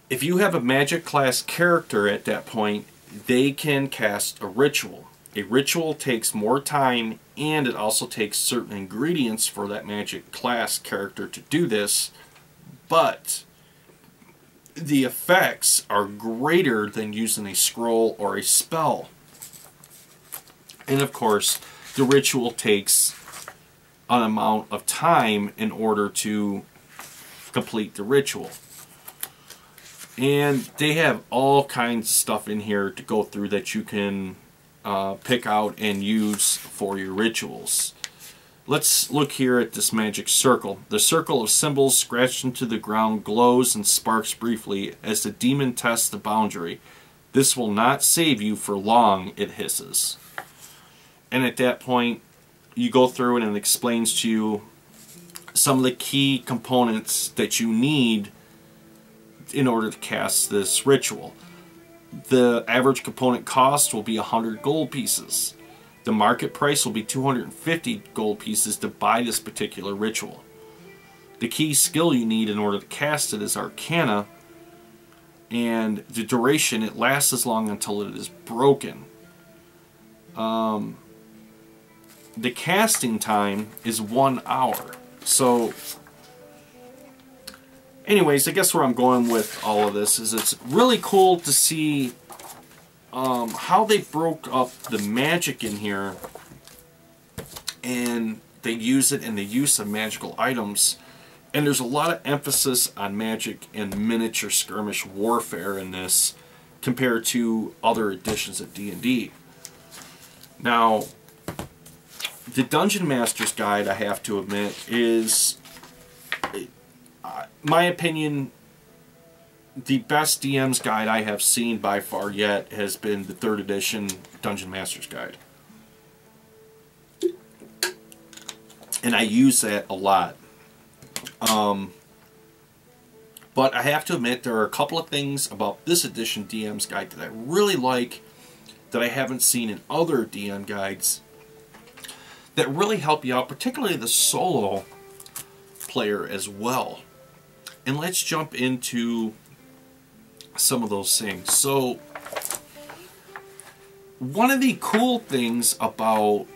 [SPEAKER 1] if you have a magic class character at that point, they can cast a ritual. A ritual takes more time, and it also takes certain ingredients for that magic class character to do this, but the effects are greater than using a scroll or a spell. And of course, the ritual takes an amount of time in order to complete the ritual. And they have all kinds of stuff in here to go through that you can pick out and use for your rituals. Let's look here at this magic circle. The circle of symbols scratched into the ground glows and sparks briefly as the demon tests the boundary. This will not save you for long, it hisses. And at that point, you go through it and it explains to you some of the key components that you need in order to cast this ritual. The average component cost will be 100 gold pieces. The market price will be 250 gold pieces to buy this particular ritual. The key skill you need in order to cast it is Arcana, and the duration, it lasts as long until it is broken. The casting time is 1 hour. So anyways, I guess where I'm going with all of this is it's really cool to see how they broke up the magic in here, and they use it in the use of magical items. And there's a lot of emphasis on magic and miniature skirmish warfare in this compared to other editions of D&D. Now, the Dungeon Master's Guide, I have to admit, is, my opinion, the best DM's guide I have seen by far yet has been the 3rd edition Dungeon Master's Guide. And I use that a lot. But I have to admit, there are a couple of things about this edition DM's guide that I really like that I haven't seen in other DM guides that really help you out, particularly the solo player as well. And let's jump into some of those things. So, one of the cool things about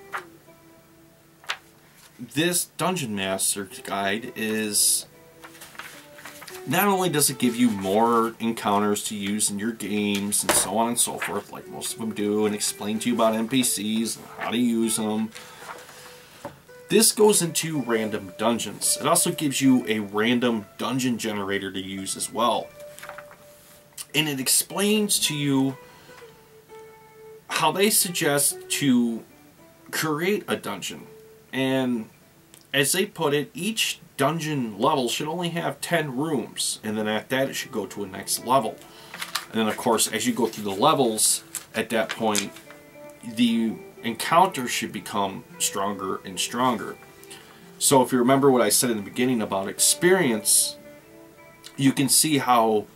[SPEAKER 1] this Dungeon Master's Guide is not only does it give you more encounters to use in your games and so on and so forth, like most of them do, and explain to you about NPCs and how to use them. This goes into random dungeons. It also gives you a random dungeon generator to use as well. And it explains to you how they suggest to create a dungeon. And as they put it, each dungeon level should only have 10 rooms. And then at that, it should go to a next level. And then, of course, as you go through the levels, at that point, the encounters should become stronger and stronger. So if you remember what I said in the beginning about experience, you can see how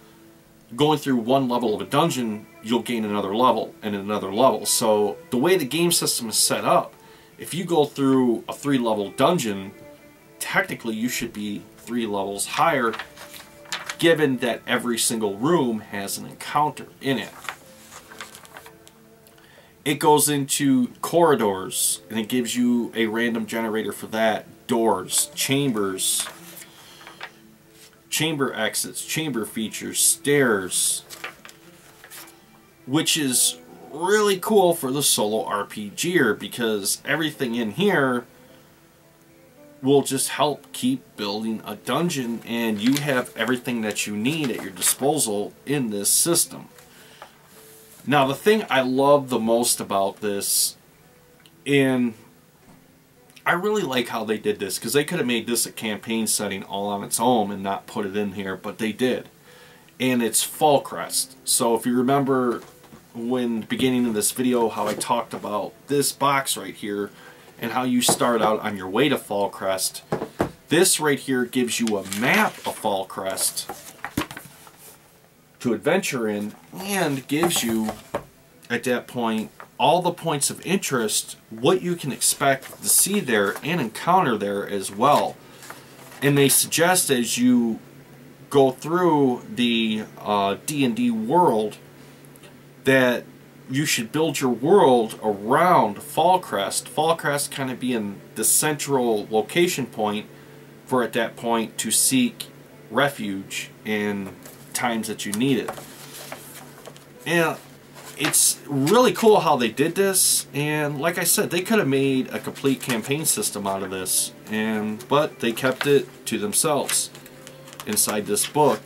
[SPEAKER 1] going through one level of a dungeon, you'll gain another level and another level. So the way the game system is set up, if you go through a 3-level dungeon, technically you should be 3 levels higher, given that every single room has an encounter in it. It goes into corridors, and it gives you a random generator for that. Doors, chambers, chamber exits, chamber features, stairs, which is really cool for the solo RPGer, because everything in here will just help keep building a dungeon, and you have everything that you need at your disposal in this system. Now, the thing I love the most about this, and I really like how they did this, because they could have made this a campaign setting all on its own and not put it in here, but they did. And it's Fallcrest. So if you remember when the beginning of this video how I talked about this box right here and how you start out on your way to Fallcrest, this right here gives you a map of Fallcrest to adventure in, and gives you at that point all the points of interest, what you can expect to see there and encounter there as well. And they suggest as you go through the D&D world that you should build your world around Fallcrest. Fallcrest kind of being the central location point for at that point to seek refuge in times that you need it. And it's really cool how they did this, and like I said, they could have made a complete campaign system out of this, but they kept it to themselves inside this book,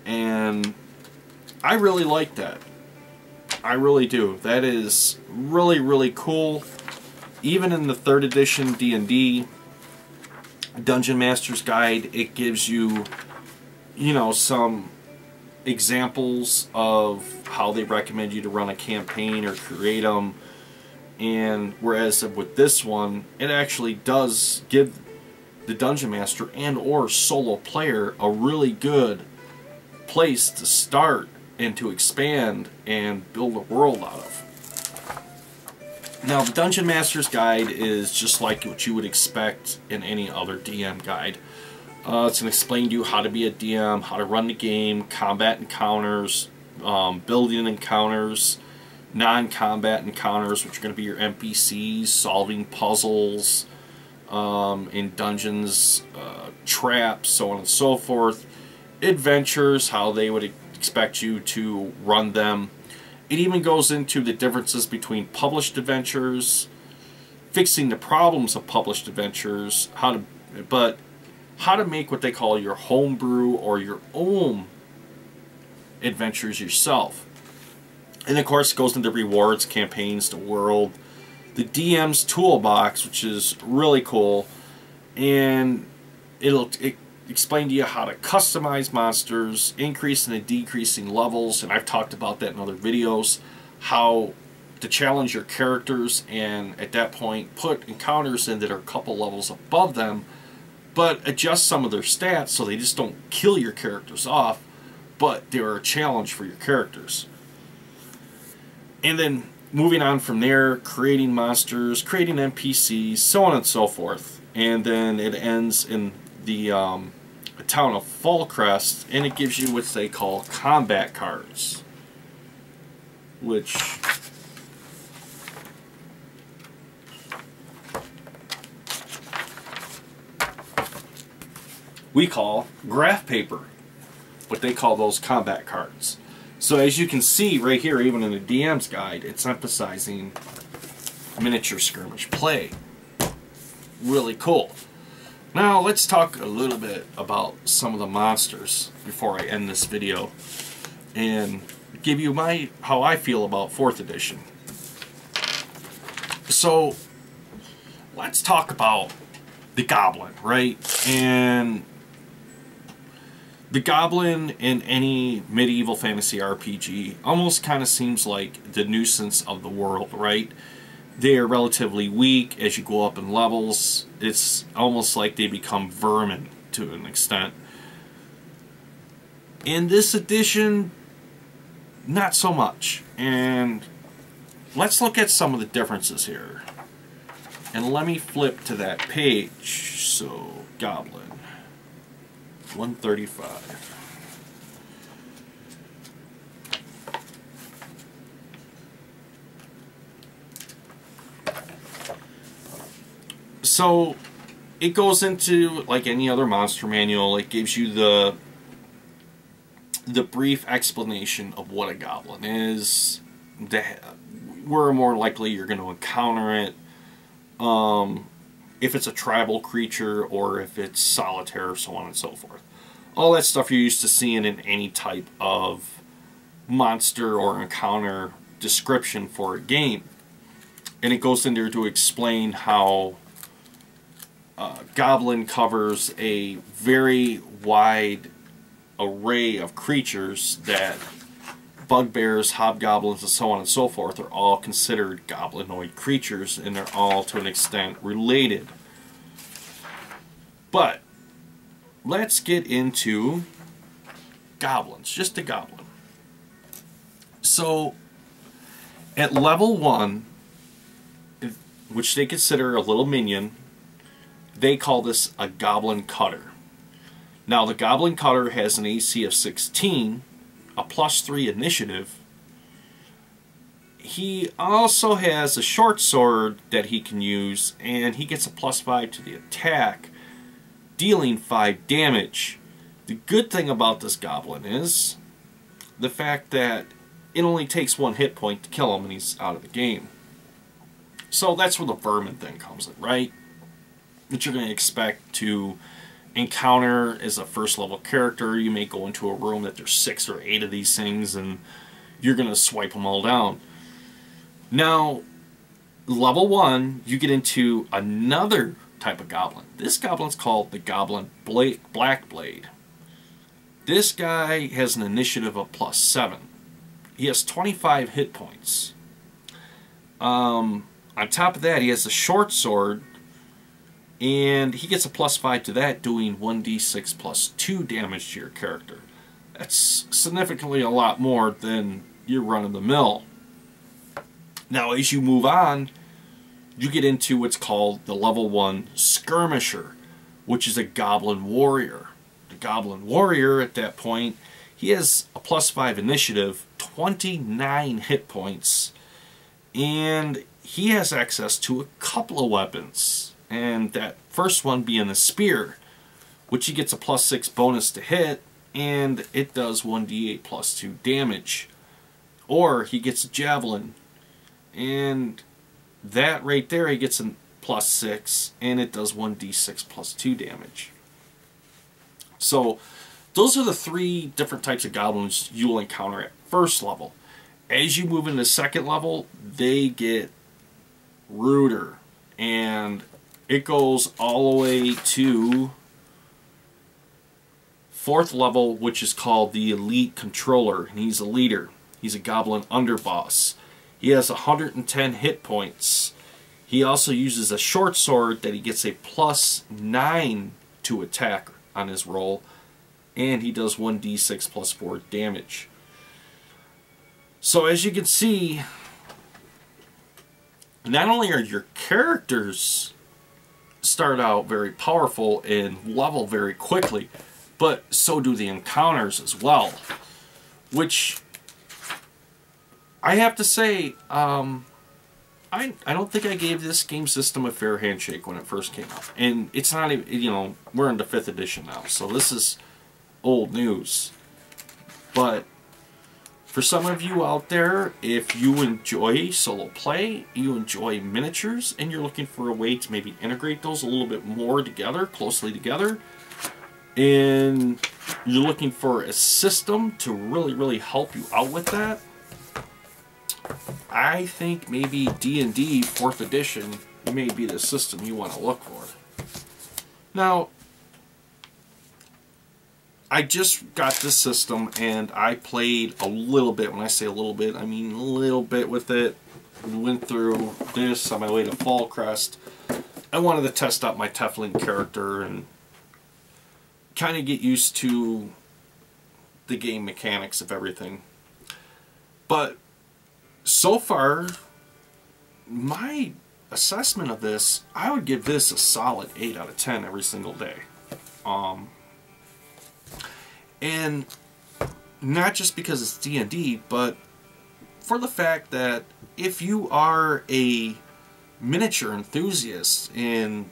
[SPEAKER 1] and I really like that. I really do. That is really, really cool. Even in the 3rd edition D&D Dungeon Master's Guide, it gives you, you know, some examples of how they recommend you to run a campaign or create them, and whereas with this one, it actually does give the Dungeon Master and or solo player a really good place to start and to expand and build a world out of. Now, the Dungeon Master's Guide is just like what you would expect in any other DM guide. It's going to explain to you how to be a DM, how to run the game, combat encounters, building encounters, non-combat encounters, which are going to be your NPCs, solving puzzles in dungeons, traps, so on and so forth, adventures, how they would expect you to run them. It even goes into the differences between published adventures, fixing the problems of published adventures, how to make what they call your homebrew or your own adventures yourself. And of course it goes into rewards, campaigns, the world, the DM's toolbox, which is really cool, and it explain to you how to customize monsters, increasing and decreasing levels, and I've talked about that in other videos, how to challenge your characters and at that point put encounters in that are a couple levels above them, but adjust some of their stats so they just don't kill your characters off, but they're a challenge for your characters. And then moving on from there, creating monsters, creating NPCs, so on and so forth. And then it ends in the town of Fallcrest, and it gives you what they call combat cards, which we call graph paper, what they call those combat cards. So as you can see right here, even in the DM's guide, it's emphasizing miniature skirmish play. Really cool. Now let's talk a little bit about some of the monsters before I end this video and give you how I feel about 4th edition. So let's talk about the Goblin, right? And the Goblin in any medieval fantasy RPG almost kind of seems like the nuisance of the world, right? They are relatively weak as you go up in levels. It's almost like they become vermin to an extent. In this edition, not so much. And let's look at some of the differences here. And let me flip to that page. So, Goblin. 135. So, it goes into, like any other monster manual, it gives you the brief explanation of what a goblin is, where more likely you're going to encounter it, if it's a tribal creature or if it's solitaire, so on and so forth. All that stuff you're used to seeing in any type of monster or encounter description for a game. And it goes in there to explain how Goblin covers a very wide array of creatures that bugbears, hobgoblins, and so on and so forth are all considered goblinoid creatures, and they're all to an extent related. But let's get into goblins, just a goblin. So at level 1, which they consider a little minion, they call this a goblin cutter. Now the goblin cutter has an AC of 16, a +3 initiative. He also has a short sword that he can use, and he gets a +5 to the attack, dealing 5 damage. The good thing about this goblin is the fact that it only takes 1 hit point to kill him and he's out of the game. So that's where the vermin thing comes in, right? That you're going to expect to encounter as a first level character. You may go into a room that there's 6 or 8 of these things and you're going to swipe them all down. Now, level 1, you get into another type of goblin. This goblin's called the Goblin Blackblade. This guy has an initiative of +7. He has 25 hit points. On top of that, he has a short sword, and he gets a +5 to that, doing 1d6 +2 damage to your character. That's significantly a lot more than your run-of-the-mill. Now, as you move on, you get into what's called the level 1 Skirmisher, which is a Goblin Warrior. The Goblin Warrior, at that point, he has a +5 initiative, 29 hit points, and he has access to a couple of weapons. And that first one being the spear, which he gets a +6 bonus to hit, and it does 1d8 +2 damage. Or he gets a javelin, and that right there he gets a +6, and it does 1d6 +2 damage. So those are the 3 different types of goblins you'll encounter at first level. As you move into second level, they get ruder, and it goes all the way to 4th level, which is called the Elite Controller, and he's a leader. He's a goblin underboss. He has 110 hit points. He also uses a short sword that he gets a +9 to attack on his roll, and he does 1d6 +4 damage. So as you can see, not only are your characters start out very powerful and level very quickly, but so do the encounters as well. Which, I have to say, I don't think I gave this game system a fair handshake when it first came out. And it's not even, you know, we're in the 5th edition now, so this is old news. But for some of you out there, if you enjoy solo play, you enjoy miniatures, and you're looking for a way to maybe integrate those a little bit more together, closely together, and you're looking for a system to really help you out with that, I think maybe D&D 4th edition may be the system you want to look for. Now, I just got this system and I played a little bit. When I say a little bit, I mean a little bit with it. We went through this on my way to Fallcrest. I wanted to test out my Teflon character and kind of get used to the game mechanics of everything. But so far, my assessment of this, I would give this a solid 8 out of 10 every single day. And not just because it's D&D, but for the fact that if you are a miniature enthusiast, and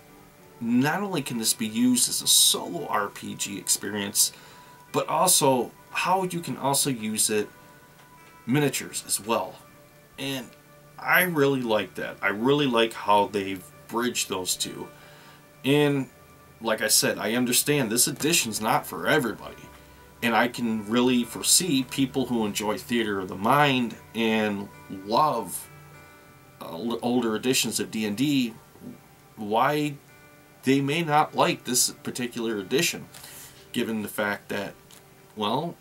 [SPEAKER 1] not only can this be used as a solo RPG experience, but also how you can also use it miniatures as well. And I really like that. I really like how they've bridged those two. And like I said, I understand this edition's not for everybody. And I can really foresee people who enjoy Theater of the Mind and love older editions of D&D, why they may not like this particular edition, given the fact that, well,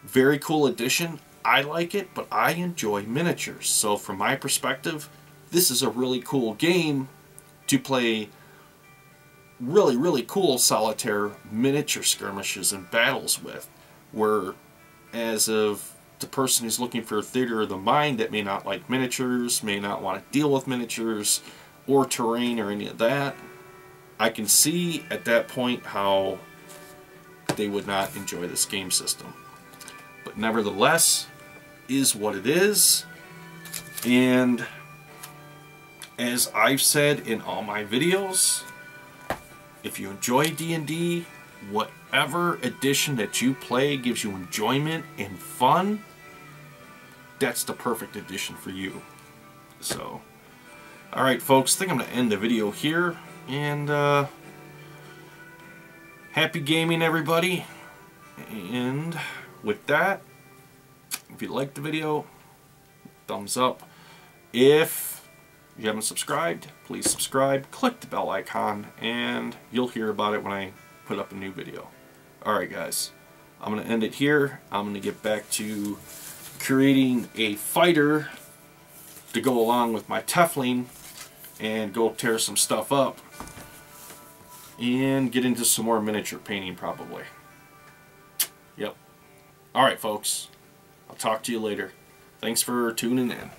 [SPEAKER 1] very cool edition. I like it, but I enjoy miniatures. So from my perspective, this is a really cool game to play really, really cool solitaire miniature skirmishes and battles with. Where, as of the person who's looking for a Theater of the Mind that may not like miniatures, may not want to deal with miniatures or terrain or any of that, I can see at that point how they would not enjoy this game system. But nevertheless, is what it is. And as I've said in all my videos, if you enjoy D&D, whatever edition that you play gives you enjoyment and fun, that's the perfect edition for you. So, alright folks, I think I'm going to end the video here. And happy gaming, everybody. And with that, if you liked the video, thumbs up. If you haven't subscribed, please subscribe, click the bell icon, and you'll hear about it when I put up a new video. Alright guys, I'm going to end it here. I'm going to get back to creating a fighter to go along with my Tefling and go tear some stuff up and get into some more miniature painting probably. Yep. Alright folks, I'll talk to you later. Thanks for tuning in.